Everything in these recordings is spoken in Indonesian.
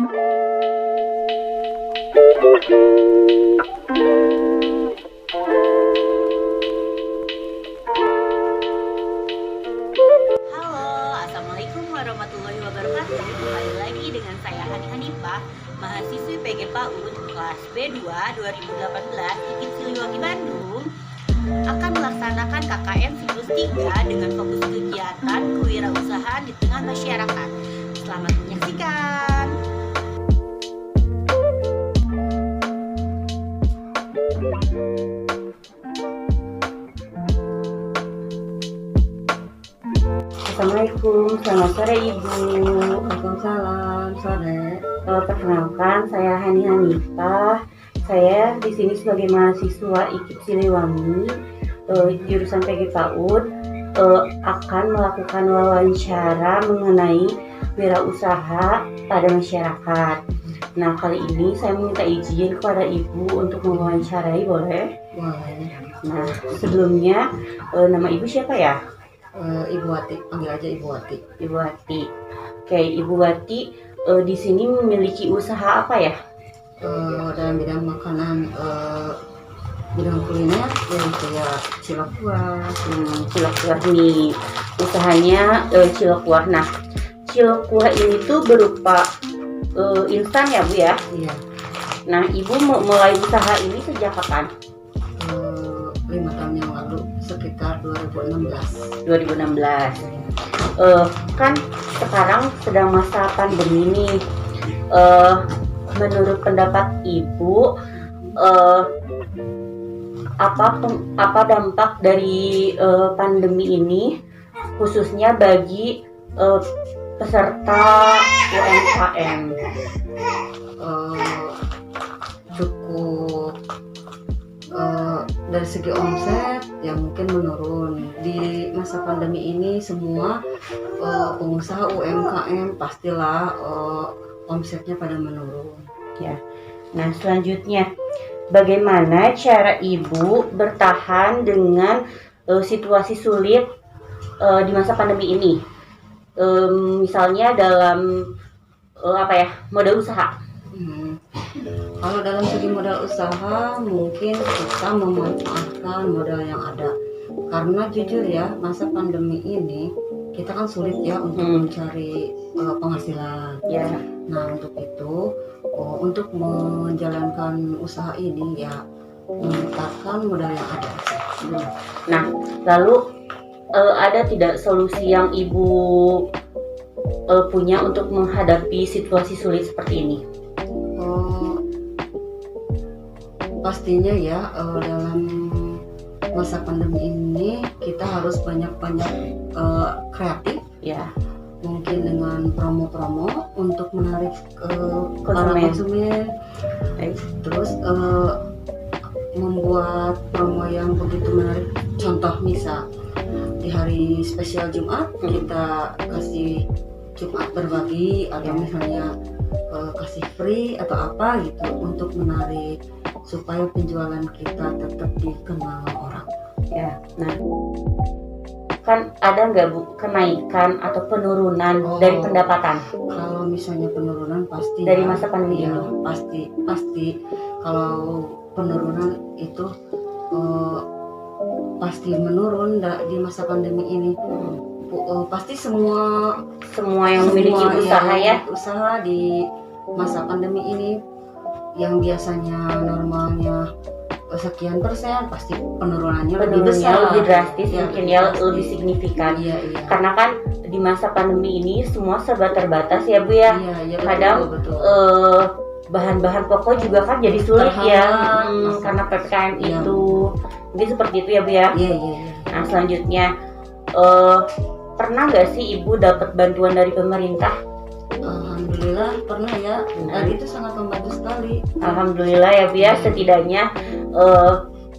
Assalamualaikum warahmatullahi wabarakatuh. Kembali lagi dengan saya Hani Hanifah, mahasiswi PG PAUD kelas B2 2018 IKIP Siliwangi Bandung, akan melaksanakan KKN siklus 3 dengan fokus kegiatan kewirausahaan di tengah masyarakat. Selamat menyaksikan. Assalamualaikum, selamat sore Ibu. Waalaikumsalam, sore. Perkenalkan, saya Hani Hanifah. Saya di sini sebagai mahasiswa IKIP Siliwangi, jurusan PG PAUD, akan melakukan wawancara mengenai wirausaha pada masyarakat. Nah, kali ini saya minta izin kepada Ibu untuk mewawancarai, boleh? Boleh. Nah, sebelumnya nama Ibu siapa ya? Ibu Wati, panggil aja Ibu Wati. Ibu Wati. Oke, Ibu Wati di sini memiliki usaha apa ya? Dalam bidang makanan, bidang kuliner, yaitu ya cilok kuah. Cilok kuah nih. Usahanya cilok kuah. Nah, cilok kuah ini tuh berupa instan ya Bu ya? Iya. Nah, Ibu mulai usaha ini sejak kapan? 5 tahun yang lalu, sekitar 2016. 2016. Kan sekarang sedang masa pandemi nih. Menurut pendapat Ibu, apa dampak dari pandemi ini khususnya bagi peserta UMKM? Cukup dari segi omset yang mungkin menurun di masa pandemi ini. Semua pengusaha UMKM pastilah omsetnya pada menurun ya. Nah, selanjutnya bagaimana cara Ibu bertahan dengan situasi sulit di masa pandemi ini? Misalnya dalam modal usaha. Kalau dalam segi modal usaha, mungkin kita memanfaatkan modal yang ada. Karena jujur ya, masa pandemi ini kita kan sulit ya untuk mencari penghasilan. Ya. Nah, untuk itu, untuk menjalankan usaha ini ya memutarkan modal yang ada. Nah, lalu ada tidak solusi yang Ibu punya untuk menghadapi situasi sulit seperti ini? Pastinya ya, dalam masa pandemi ini kita harus banyak-banyak kreatif ya. Mungkin dengan promo-promo untuk menarik para konsumen. Terus membuat promo yang begitu menarik. Contoh misal di hari spesial Jumat kita kasih Jumat berbagi, atau misalnya kasih free atau apa gitu untuk menarik supaya penjualan kita tetap dikenal orang. Ya. Nah, kan ada nggak Bu kenaikan atau penurunan dari pendapatan? Kalau misalnya penurunan pasti dari masa pandemi ini. Pasti kalau penurunan itu pasti menurun di masa pandemi ini. Pasti semua yang memiliki usaha di masa pandemi ini yang biasanya normalnya sekian persen, pasti penurunannya lebih besar, lebih drastis, ya, mungkin ya lebih signifikan. Iya. Karena kan di masa pandemi ini semua serba terbatas ya Bu ya. Iya, kadang betul. Bahan-bahan pokok juga kan jadi sulit karena PPKM itu. Mungkin seperti itu ya Bu ya. Iya. Nah, selanjutnya pernah nggak sih Ibu dapat bantuan dari pemerintah? Alhamdulillah pernah ya, dan itu sangat membantu sekali. Alhamdulillah ya Bu ya, setidaknya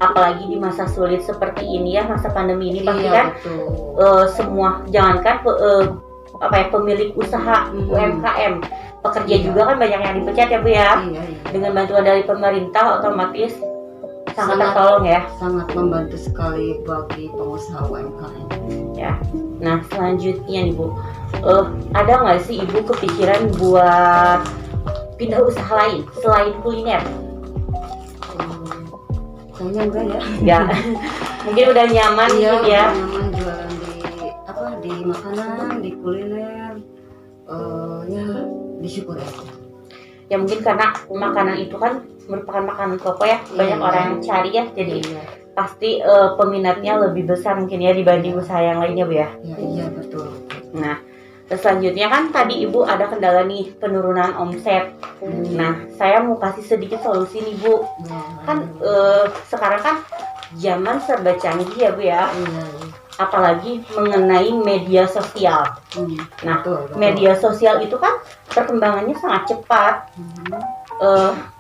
apalagi di masa sulit seperti ini ya, masa pandemi ini pasti kan semua, jangankan pemilik usaha UMKM, pekerja juga kan banyak yang dipecat ya Bu ya. Dengan bantuan dari pemerintah otomatis sangat tertolong ya. Sangat membantu sekali bagi pengusaha UMKM ya. Nah, selanjutnya nih Bu, ada nggak sih Ibu kepikiran buat pindah usaha lain selain kuliner? Kayaknya enggak ya. Ya, mungkin udah nyaman Iya, gitu ya. nyaman jualan di makanan, di kuliner. Ya disyukur aja. Ya mungkin karena makanan itu kan merupakan makanan pokok ya, banyak Iya. orang yang cari ya, jadi Iya, pasti peminatnya lebih besar mungkin ya dibanding usaha yang lainnya Bu ya. iya betul. Nah, terus selanjutnya kan tadi Ibu ada kendala nih penurunan omset. Nah, saya mau kasih sedikit solusi nih Bu. Kan sekarang kan zaman serba canggih ya Bu ya, Iya. apalagi mengenai media sosial. Nah, Betul. media sosial itu kan perkembangannya sangat cepat,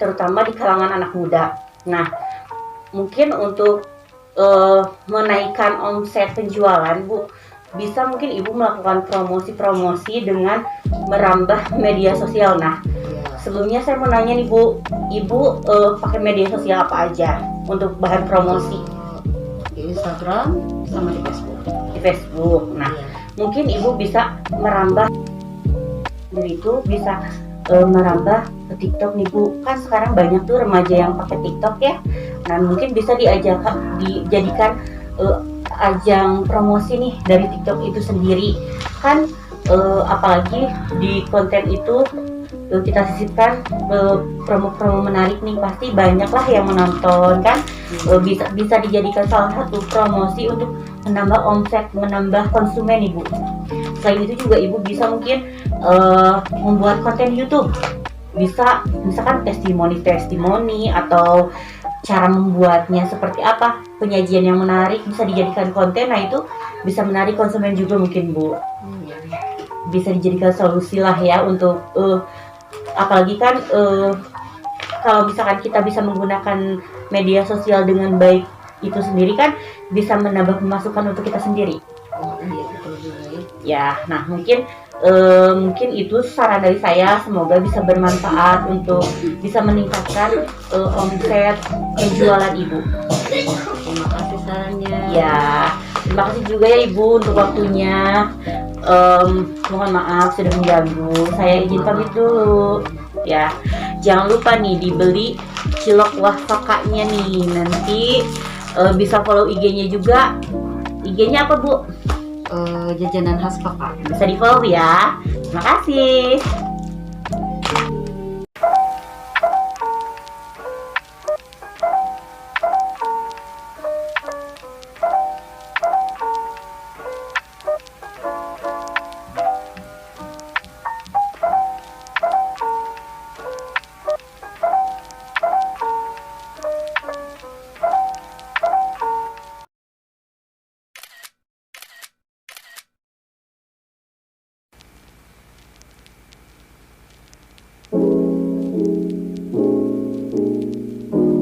terutama di kalangan anak muda. Nah, mungkin untuk menaikkan omset penjualan Bu, bisa mungkin Ibu melakukan promosi-promosi dengan merambah media sosial. Nah, Iya. sebelumnya saya mau nanya nih Bu, Ibu pakai media sosial apa aja untuk bahan promosi? Di Instagram sama di Facebook. Di Facebook. Nah, Iya. mungkin Ibu bisa merambah dari itu, bisa merambah ke TikTok nih Bu. Kan sekarang banyak tuh remaja yang pakai TikTok ya. Nah, mungkin bisa dijadikan ajang promosi nih dari TikTok itu sendiri. Kan apalagi di konten itu kita sisipkan promo-promo menarik nih, pasti banyak lah yang menonton kan. Bisa dijadikan salah satu promosi untuk menambah omset, menambah konsumen Ibu. Selain itu juga Ibu bisa mungkin membuat konten YouTube. Bisa misalkan testimoni atau cara membuatnya seperti apa, penyajian yang menarik bisa dijadikan konten. Nah, itu bisa menarik konsumen juga mungkin Bu. Bisa dijadikan solusi lah ya untuk apalagi kan kalau misalkan kita bisa menggunakan media sosial dengan baik itu sendiri kan bisa menambah pemasukan untuk kita sendiri. Iya betul juga ya. Ya, nah mungkin itu saran dari saya, semoga bisa bermanfaat untuk bisa meningkatkan omset penjualan Ibu. Terima kasih sarannya. Ya, terima kasih juga ya Ibu untuk waktunya. Mohon maaf sudah mengganggu. Saya izin pamit dulu. Ya, jangan lupa nih dibeli cilok wah kakaknya nih. Nanti bisa follow IG-nya juga. IG-nya apa Bu? Jajanan khas Kakak. Bisa di follow ya. Terima kasih.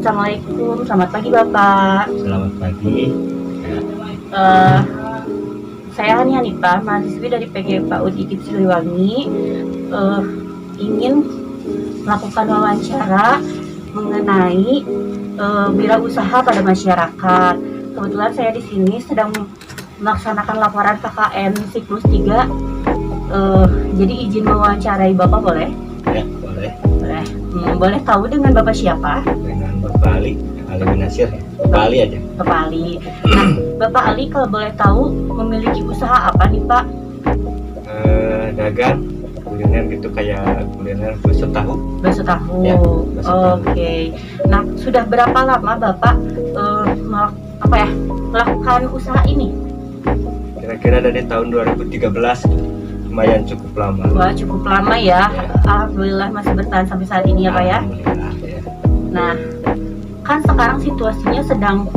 Assalamualaikum, selamat pagi Bapak. Selamat pagi. Saya Hani Hanifah, mahasiswi dari PG PAUD IKIP Siliwangi, ingin melakukan wawancara mengenai wirausaha pada masyarakat. Kebetulan saya di sini sedang melaksanakan laporan KKN siklus 3. Jadi izin mewawancarai Bapak boleh? Ya, boleh. Boleh. Boleh tahu dengan Bapak siapa? Dengan Bapak Ali Nasir ya. Bapak Ali aja. Bapak Ali. Nah, Bapak Ali kalau boleh tahu memiliki usaha apa nih Pak? Dagang kuliner gitu, kayak kuliner bakso tahu. Bakso tahu. Ya, bakso tahu. Oke. Nah, sudah berapa lama Bapak melakukan usaha ini? Kira-kira dari tahun 2013. Lumayan cukup lama. Wah, cukup lama ya. Alhamdulillah masih bertahan sampai saat ini ya Pak ya. Alhamdulillah ya. Nah, kan sekarang situasinya sedang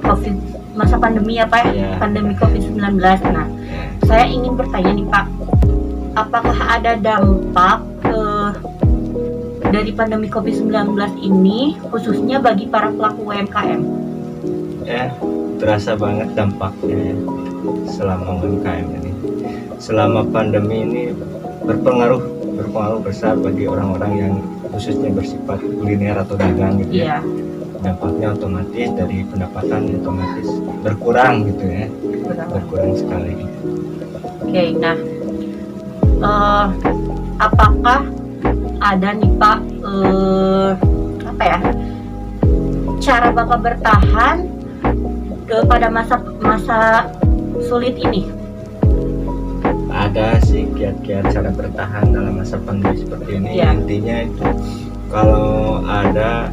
COVID, masa pandemi ya Pak ya, Ya. pandemi COVID-19. Nah, saya ingin bertanya nih Pak, apakah ada dampak dari pandemi COVID-19 ini khususnya bagi para pelaku UMKM? Ya, terasa banget dampaknya ya, selama UMKM ini. Selama pandemi ini berpengaruh besar bagi orang-orang yang khususnya bersifat kuliner atau dagang gitu ya. Iya. Dampaknya otomatis dari pendapatan otomatis berkurang gitu ya, berkurang sekali. Oke, nah apakah ada nih Pak, apa ya, cara Bapak bertahan pada masa sulit ini? Ada sih kiat-kiat cara bertahan dalam masa pandemi seperti ini. Ya. Intinya itu kalau ada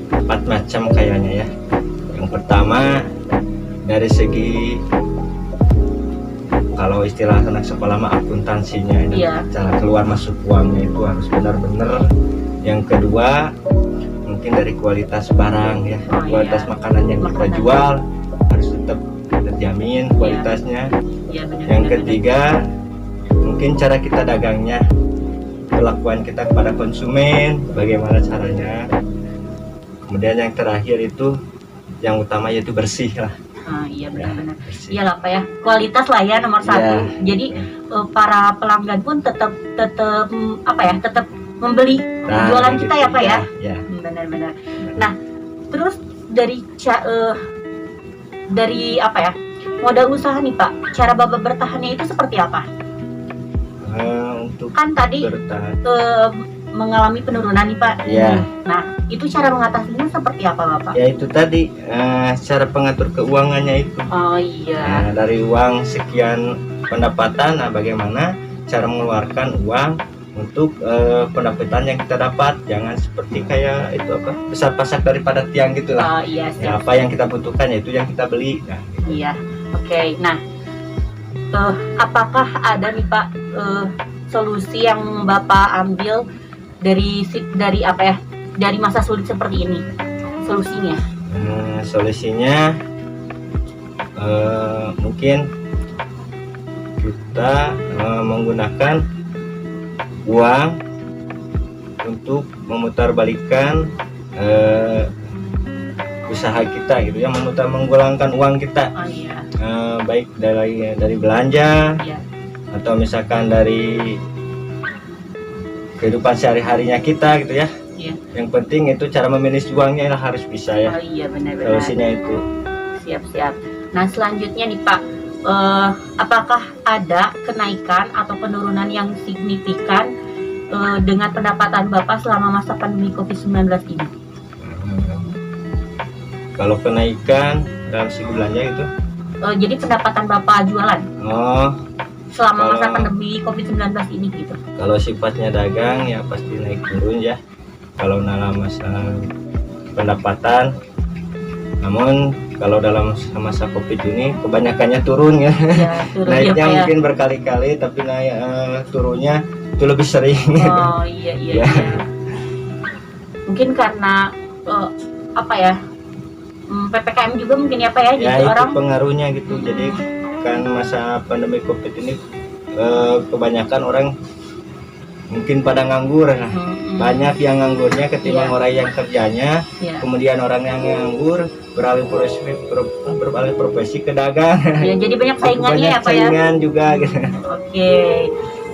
4 macam kayaknya ya. Yang pertama dari segi, kalau istilah anak sekolah mah akuntansinya, Iya. cara keluar masuk uangnya itu harus benar-benar. Yang kedua mungkin dari kualitas barang ya, Oh, kualitas iya. makanan yang kita Makanan. jual harus tetap terjamin kualitasnya. Ya, benar. Yang ketiga mungkin cara kita dagangnya, perlakuan kita kepada konsumen, bagaimana caranya. Kemudian yang terakhir itu yang utama yaitu bersih lah. Iya benar-benar. Bersih. Iyalah Pak ya, kualitas lah ya nomor satu. Jadi para pelanggan pun tetap apa ya, tetap membeli Nah, jualan gitu. kita ya Pak ya. Ya. Benar-benar. Nah, terus dari apa ya, modal usaha nih Pak, cara Bapak bertahannya itu seperti apa? Untuk Kan tadi bertahan, mengalami penurunan nih Pak. ya, Nah, itu cara mengatasinya seperti apa Bapak? ya itu tadi cara pengatur keuangannya itu. Oh iya. Nah, dari uang sekian pendapatan, nah bagaimana cara mengeluarkan uang untuk pendapatan yang kita dapat. Jangan seperti kayak itu apa, besar pasak daripada tiang gitulah. Oh iya Ya, siap. apa yang kita butuhkan yaitu yang kita beli. Nah, Iya. Oke. Nah, apakah ada nih Pak solusi yang Bapak ambil dari apa ya, dari masa sulit seperti ini? Solusinya? Solusinya mungkin kita menggunakan uang untuk memutarbalikkan usaha kita gitu ya, menggulangkan uang kita, Oh iya. baik dari belanja Iya. atau misalkan dari kehidupan sehari-harinya kita gitu ya. Iya. Yang penting itu cara memanage uangnya lah harus bisa ya. Oh iya benar-benar. Solusinya itu. Siap-siap. Nah, selanjutnya nih Pak, apakah ada kenaikan atau penurunan yang signifikan dengan pendapatan Bapak selama masa pandemi COVID-19 ini? Kalau kenaikan dalam segi belanja itu, Jadi pendapatan Bapak jualan oh, selama masa Kalau- pandemi COVID-19 ini gitu? kalau sifatnya dagang ya pasti naik turun ya. Kalau dalam masa pendapatan, namun kalau dalam masa COVID ini kebanyakannya turun ya. Ya, turun ya Naiknya Pak ya. mungkin berkali-kali, tapi naik turunnya itu lebih sering. Oh iya iya. Ya. Iya. Mungkin karena apa ya, PPKM juga mungkin ya Pak ya, Ya jadi itu orang pengaruhnya gitu. Jadi kan masa pandemi COVID ini kebanyakan orang mungkin pada nganggur. Nah, banyak yang nganggurnya ketimbang Iya. orang yang kerjanya. ya, Kemudian orang yang nganggur beralih profesi ke dagang. ya jadi banyak saingannya Banyak ya Pak ya. saingan juga gitu. Oke.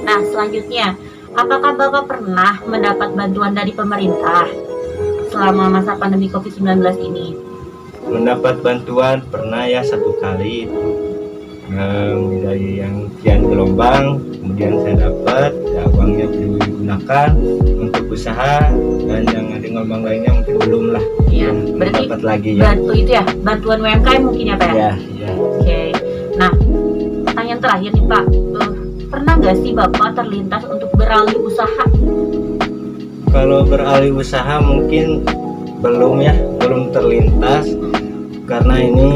Nah, selanjutnya, apakah Bapak pernah mendapat bantuan dari pemerintah selama masa pandemi COVID-19 ini? Mendapat bantuan pernah ya 1 kali itu dari yang kian gelombang, kemudian saya dapat ya, uangnya digunakan untuk usaha, dan yang ada gelombang lainnya mungkin belum lah, Ya, berarti dapat lagi ya. bantu itu ya, bantuan UMKM mungkin ya Pak ya? Ya, ya. Oke. Nah, pertanyaan terakhir nih Pak, pernah nggak sih Bapak terlintas untuk beralih usaha? Kalau beralih usaha mungkin belum terlintas, karena ini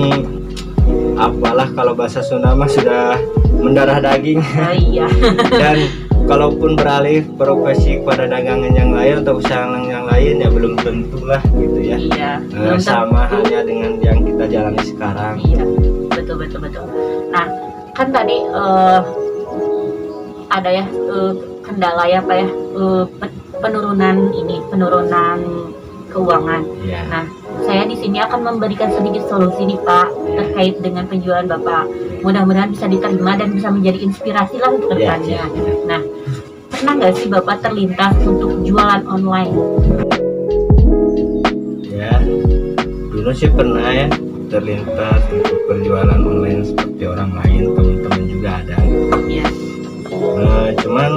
apalah kalau bahasa Sunda mah sudah mendarah daging. Oh iya. Dan kalaupun beralih profesi pada dagangan yang lain atau usaha yang lain ya belum tentulah gitu ya. Iya. belum Sama tentu. halnya dengan yang kita jalani sekarang. Iya, betul. Nah, kan tadi ada ya kendala ya Pak ya, penurunan keuangan. Ya. Nah, saya di sini akan memberikan sedikit solusi nih Pak terkait dengan penjualan Bapak. Mudah-mudahan bisa diterima dan bisa menjadi inspirasi lah untuk Ya, kedepannya. ya. Nah, pernah nggak sih Bapak terlintas untuk jualan online? Ya, dulu sih pernah ya terlintas untuk berjualan online seperti orang lain, teman-teman juga ada. Ya, Cuman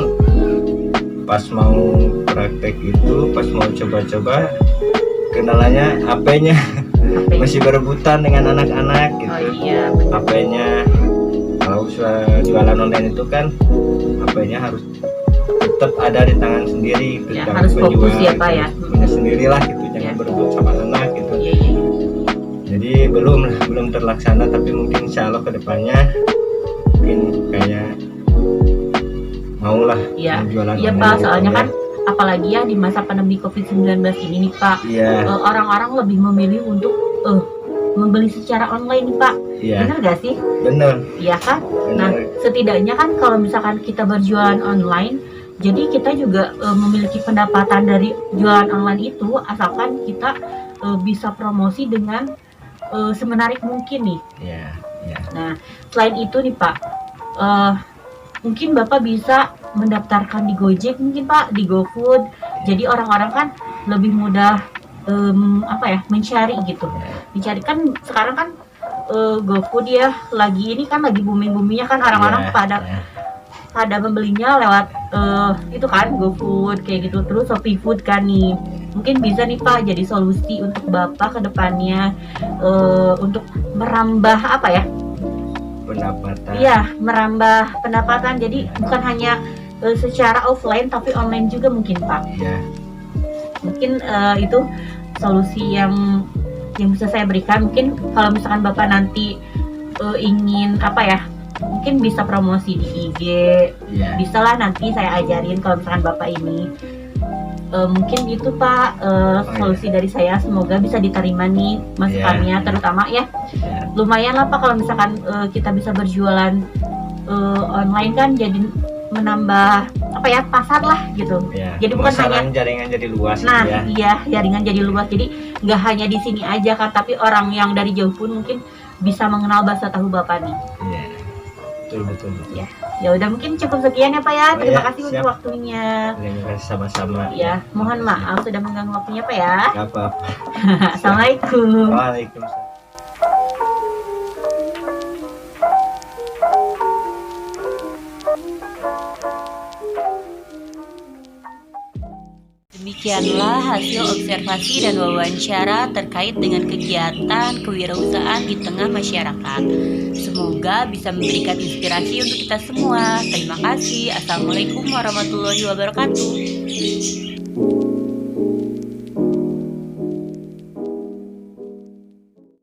pas mau praktek itu, pas mau coba-coba, kenalannya HP-nya masih berebutan dengan anak-anak gitu. Oh iya, betul. HP-nya kalau jualan online itu kan HP-nya harus tetap ada di tangan sendiri gitu. Ya, Jangan harus fokus penjual ya, Pak, gitu. ya. Punya sendirilah gitu, jangan Ya. berebut sama anak gitu. Iya, iya. Jadi belum terlaksana, tapi mungkin insya Allah kedepannya mungkin kayak maulah Iya. jualan Iya, online Pak, gitu soalnya ya. kan apalagi ya di masa pandemi COVID-19 ini nih, Pak, Iya, orang-orang lebih memilih untuk membeli secara online nih, Pak. iya, Benar gak sih? bener, Iya kan? Nah, bener. setidaknya kan kalau misalkan kita berjualan online, jadi kita juga memiliki pendapatan dari jualan online itu, asalkan kita bisa promosi dengan semenarik mungkin nih. Iya, iya. Nah, selain itu nih Pak, mungkin Bapak bisa mendaftarkan di Gojek mungkin Pak, di GoFood. Jadi orang-orang kan lebih mudah mencari gitu. Mencari kan sekarang kan GoFood ya lagi ini kan lagi booming-boomingnya kan orang-orang Iya, pada iya. pada membelinya lewat itu kan GoFood kayak gitu, terus Shopee Food kan nih. Mungkin bisa nih Pak jadi solusi untuk Bapak ke depannya untuk merambah Pendapatan. iya, merambah pendapatan. Jadi bukan hanya secara offline tapi online juga mungkin Pak. Iya, Mungkin itu solusi yang bisa saya berikan. Mungkin kalau misalkan Bapak nanti ingin mungkin bisa promosi di IG, iya. bisa lah nanti saya ajarin kalau misalkan Bapak ini. Mungkin itu Pak solusi dari saya, semoga bisa diterima nih masukannya, terutama ya Iya. lumayan lah Pak kalau misalkan kita bisa berjualan online kan, jadi menambah pasar lah gitu. Iya. Jadi bukan Pemasaran jaringan jadi luas Nah gitu ya. iya, jaringan jadi luas, jadi nggak hanya di sini aja kan, tapi orang yang dari jauh pun mungkin bisa mengenal bakso tahu Bapak nih. Iya. Betul. Ya. Ya udah, mungkin cukup sekian ya Pak ya. Oh, Terima ya, kasih siap. untuk waktunya. Terima kasih sama-sama. Ya, mohon maaf sudah mengganggu waktunya Pak ya. Gak apa-apa. Assalamualaikum. Waalaikumsalam. Demikianlah hasil observasi dan wawancara terkait dengan kegiatan kewirausahaan di tengah masyarakat. Semoga bisa memberikan inspirasi untuk kita semua. Terima kasih. Assalamualaikum warahmatullahi wabarakatuh.